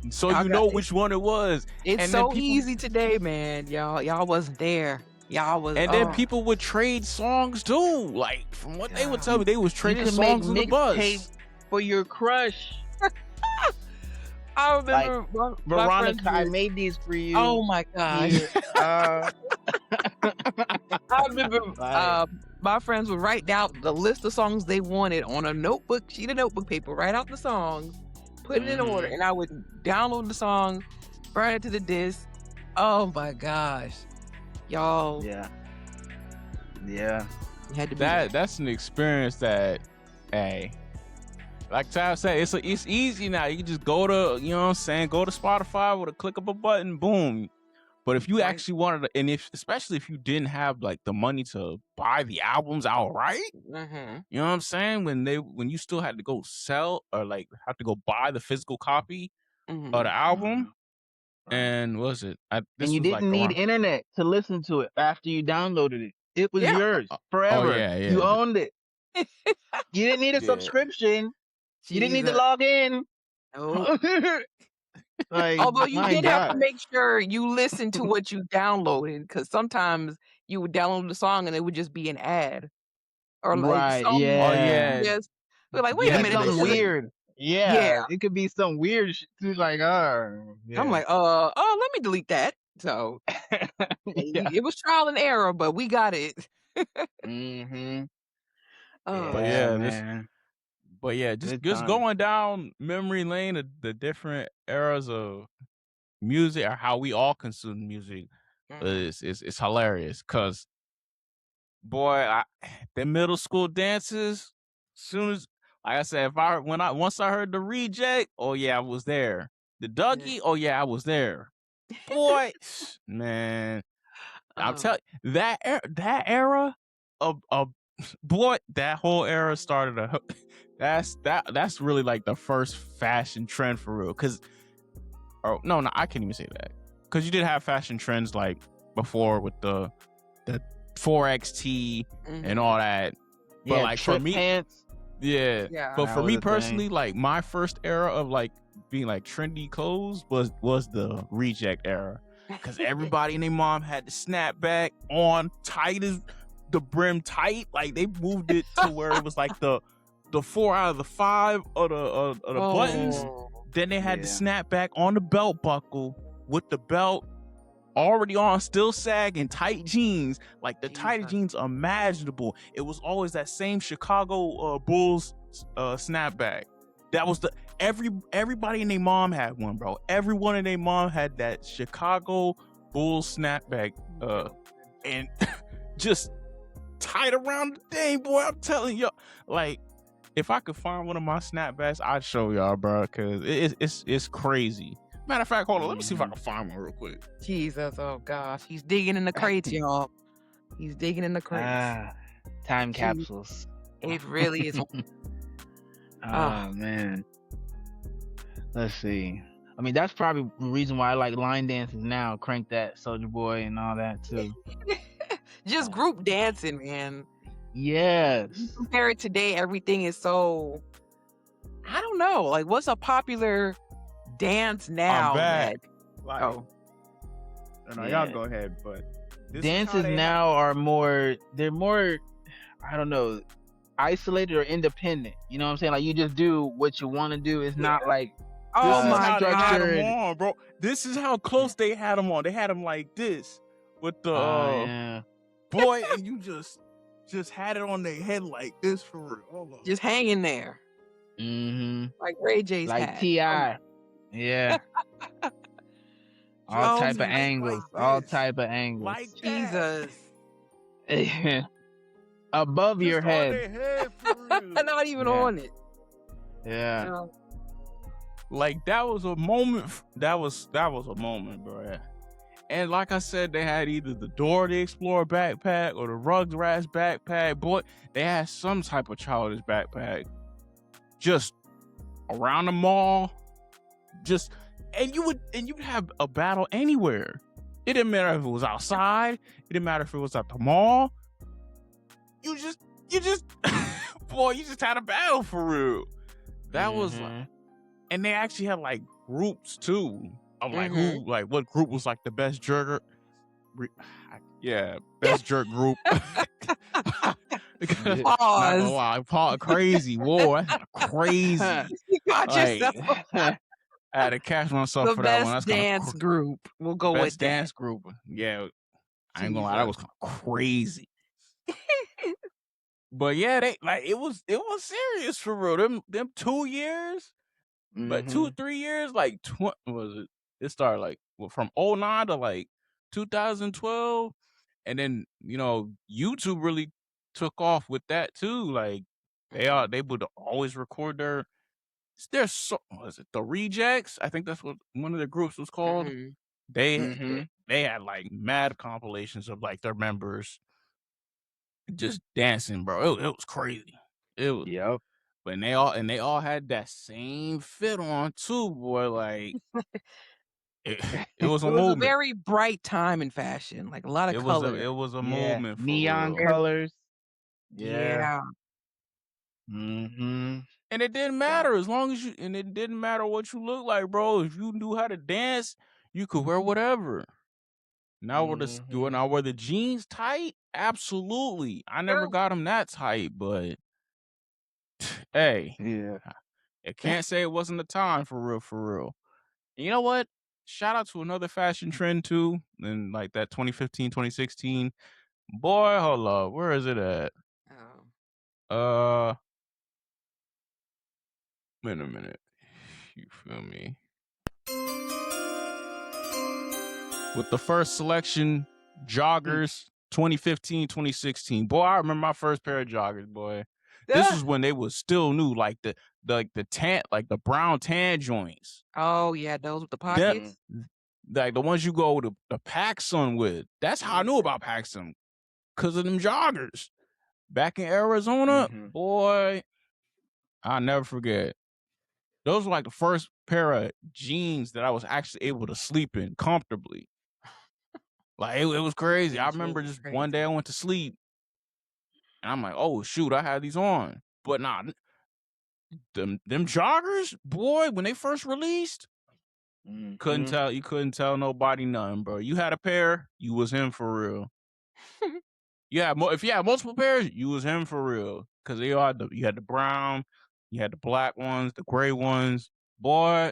So Y'all you know got- which one it was. It's And so then people- easy today, man. Y'all wasn't there. Y'all was. And then people would trade songs too. Like from what they would tell me, they was You trading could songs on the make bus. mixtape for your crush. I remember my Veronica, I friends would- made these for you. Oh my gosh. I remember Like- my friends would write down the list of songs they wanted on a sheet of notebook paper, write out the songs, put it in order, and I would download the song, burn it to the disc. Oh my gosh. Y'all Yeah. you had to be That's an experience that, hey, like Tyler said, it's easy now. You can just go to, you know what I'm saying, go to Spotify with a click of a button, boom. But if you Right. actually wanted to, and especially if you didn't have like the money to buy the albums outright, Mhm. you know what I'm saying? When you still had to go sell or like have to go buy the physical copy Mhm. of the album, Right. and what was it? And you didn't need internet to listen to it after you downloaded it. It was Yeah. yours forever. yeah. You owned it. You didn't need a Yeah. subscription. You didn't need to Jesus. log in. Nope. Like, Although you my did have to God. make sure you listened to what you downloaded, because sometimes you would download the song and it would just be an ad, or like Right, some yeah. Oh yeah. yes. We're like, wait Yeah, a minute, something this isn't- weird. Yeah, it could be some weird shit too. Like, oh, yeah. I'm like, oh, let me delete that. So yeah. it was trial and error, but we got it. Mm-hmm. Oh, But yeah, man. But yeah, just Good just times. going down memory lane of the different eras of music or how we all consume music is hilarious. Cause boy, the middle school dances, soon as like I said, once I heard the reject, oh yeah, I was there. The Dougie, oh yeah, I was there. Boy, man, I'm telling you, that era of boy, that whole era started that's really like the first fashion trend for real. Cause no, I can't even say that. Cause you did have fashion trends like before with the 4XT and all that. But Yeah, like for trip me, pants. yeah. But That for was me a personally, thing. like my first era of like being like trendy clothes was the reject era. Cause everybody and their mom had the snapback on tight as the brim tight. Like they moved it to where it was like the 4 out of the 5 of the buttons. Then they had the snapback on the belt buckle with the belt already on, still sagging, tight jeans, like the tightest jeans imaginable. It was always that same Chicago Bulls snapback. That was everybody and their mom had one, bro. Everyone and their mom had that Chicago Bulls snapback, and just tight around the thing, boy. I'm telling you, like, if I could find one of my snapbacks, I'd show y'all, bro, because it's crazy. Matter of fact, hold on, let me see if I can find one real quick. Jesus, oh gosh, he's digging in the crates, y'all. He's digging in the crates. Time Jeez. capsules. It really is. Oh man. Let's see. I mean, that's probably the reason why I like line dances now. Crank That, Soldier Boy, and all that too. Just group dancing, man. Yes. Compare it today, everything is so. I don't know. Like, what's a popular dance now? I'm back. Like, oh, No, Yeah. y'all go ahead, but Dances now are more. They're more. I don't know. Isolated or independent. You know what I'm saying? Like you just do what you want to do. It's not like. oh This is my how they had structured. them on, bro. This is how close they had them on. They had them like this with the Yeah. boy, and you just had it on their head like this for real. Hold on. just hanging there. Like Ray J's Like hat. T.I. Yeah. All Drums type of and angles. like All this, type of angles. like that. Jesus. Above your Just on head. their head for real. Not even Yeah. on it. Yeah. No. Like that was a moment. That was a moment, bro. And like I said, they had either the Dora the Explorer backpack or the Rugrats backpack. Boy, they had some type of childish backpack. Just around the mall. Just and you'd have a battle anywhere. It didn't matter if it was outside. It didn't matter if it was at the mall. You just boy, you just had a battle for real. That was like, and they actually had like groups too. I'm like, who, like, what group was like the best jerker? Yeah, best jerk group. Pause. Crazy, boy, crazy. You got Like, yourself. I had to catch myself The for that one. best That's kind dance of group. We'll go with best that. dance group. Yeah, I ain't gonna lie, that was kind of crazy. But yeah, they like it was serious for real. Them 2 years. But 2-3 years, like what was it? It started like from 2009 to like 2012, and then YouTube really took off with that too. Like they would always record their was it the Rejects? I think that's what one of the groups was called. They had like mad compilations of like their members just dancing, bro. It was crazy. It was. Yep. But they all had that same fit on too, boy. Like it was a It was a movement. very bright time in fashion, like a lot of color. It was a movement for neon real. colors. Yeah. Mm-hmm. And it didn't matter as long as it didn't matter what you look like, bro. If you knew how to dance, you could wear whatever. Now were the jeans tight? Absolutely. I never got them that tight, but hey, Yeah. I can't say it wasn't the time for real, for real. And you know what? Shout out to another fashion trend too, in like that 2015, 2016. Boy, hold up, where is it at? Wait a minute. You feel me? With the first selection, joggers, 2015, 2016. Boy, I remember my first pair of joggers, boy. This was when they was still new, like the tan, like the brown tan joints. Oh yeah, those with the pockets. Like the ones you go to the PacSun with. That's how I knew about PacSun. Because of them joggers. Back in Arizona, boy, I'll never forget. Those were like the first pair of jeans that I was actually able to sleep in comfortably. Like it was crazy. I remember just one day I went to sleep and I'm like, oh shoot, I had these on. But nah, them joggers, boy, when they first released, you couldn't tell nobody nothing, bro. You had a pair, you was him for real. If you had multiple pairs, you was him for real. Cause you had the brown, you had the black ones, the gray ones. Boy,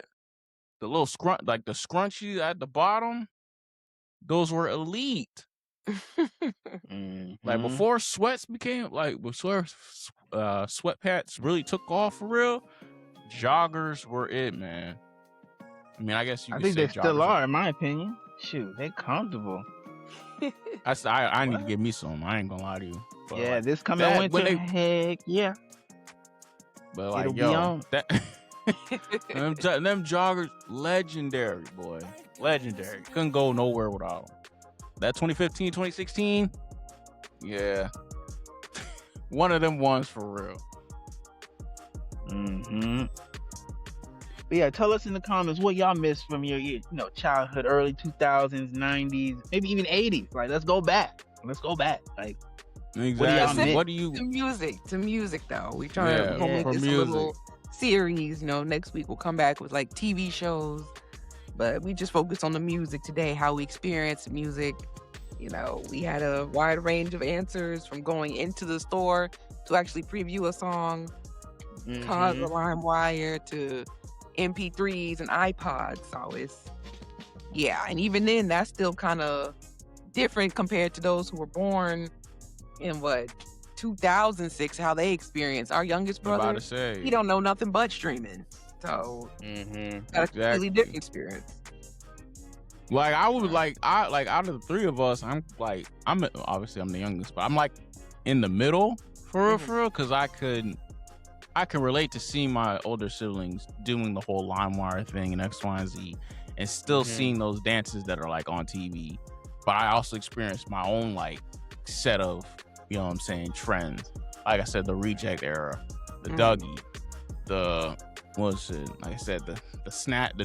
the little like the scrunchies at the bottom, those were elite. Like before sweats became like before sweatpants really took off for real, joggers were it, man. I mean, I guess you could say they still joggers are, in my opinion. Shoot, they comfortable. I need to get me some. I ain't gonna lie to you. But yeah, like, this coming winter, heck yeah. But like, it'll be yo, on. them joggers, legendary, boy. Legendary. Couldn't go nowhere without them. That 2015, 2016, yeah. One of them ones for real. But yeah, tell us in the comments what y'all missed from your childhood, early 2000s, 90s, maybe even 80s. Like, let's go back. Like, exactly. What do you to music though? We trying to make this a little series. Next week we'll come back with like TV shows, but we just focus on the music today, how we experience music. We had a wide range of answers from going into the store to actually preview a song, cause a LimeWire to MP3s and iPods. So and even then that's still kind of different compared to those who were born in 2006, how they experience. Our youngest I'm about brother, to say. he don't know nothing but streaming. So got a completely different experience. Like I would like out of the three of us, I'm obviously I'm the youngest, but I'm like in the middle for real, because I can relate to seeing my older siblings doing the whole LimeWire thing and X, Y, and Z, and still seeing those dances that are like on TV. But I also experienced my own like set of, you know what I'm saying, trends. Like I said, the reject era, the Dougie, the what's it? Like I said, the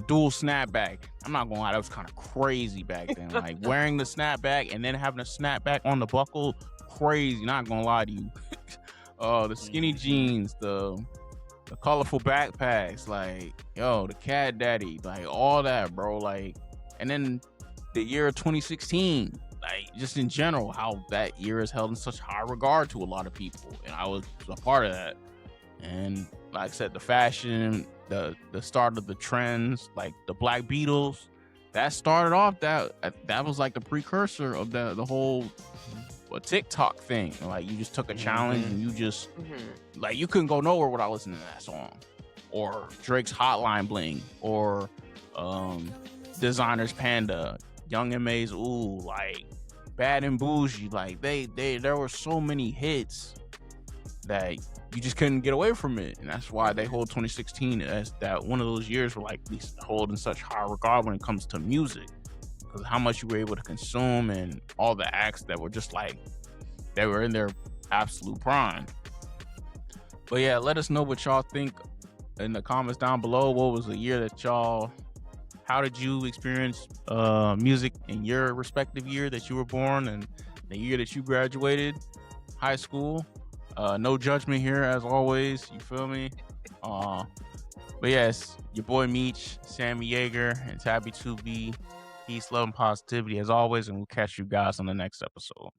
dual snapback. I'm not gonna lie, that was kind of crazy back then. Like wearing the snapback and then having a snapback on the buckle, crazy. Not gonna lie to you. The skinny jeans, the colorful backpacks, like the cat daddy, like all that, bro. Like, and then the year of 2016, like just in general, how that year is held in such high regard to a lot of people, and I was a part of that. And like I said, the fashion, the start of the trends, like the Black Beatles, that started off that was like the precursor of the whole TikTok thing. Like you just took a challenge and you just like you couldn't go nowhere without listening to that song, or Drake's Hotline Bling, or Designer's Panda, Young M.A.'s Ooh, like Bad and Bougie. Like there were so many hits that you just couldn't get away from it, and that's why they hold 2016 as that one of those years where like these hold in such high regard when it comes to music, because how much you were able to consume and all the acts that were just like they were in their absolute prime. But yeah, let us know what y'all think in the comments down below. What was the year that how did you experience music in your respective year that you were born and the year that you graduated high school? No judgment here, as always. You feel me? But yes, your boy Meech, Sammy Yeager, and Tabby 2B. Peace, love, and positivity as always, and we'll catch you guys on the next episode.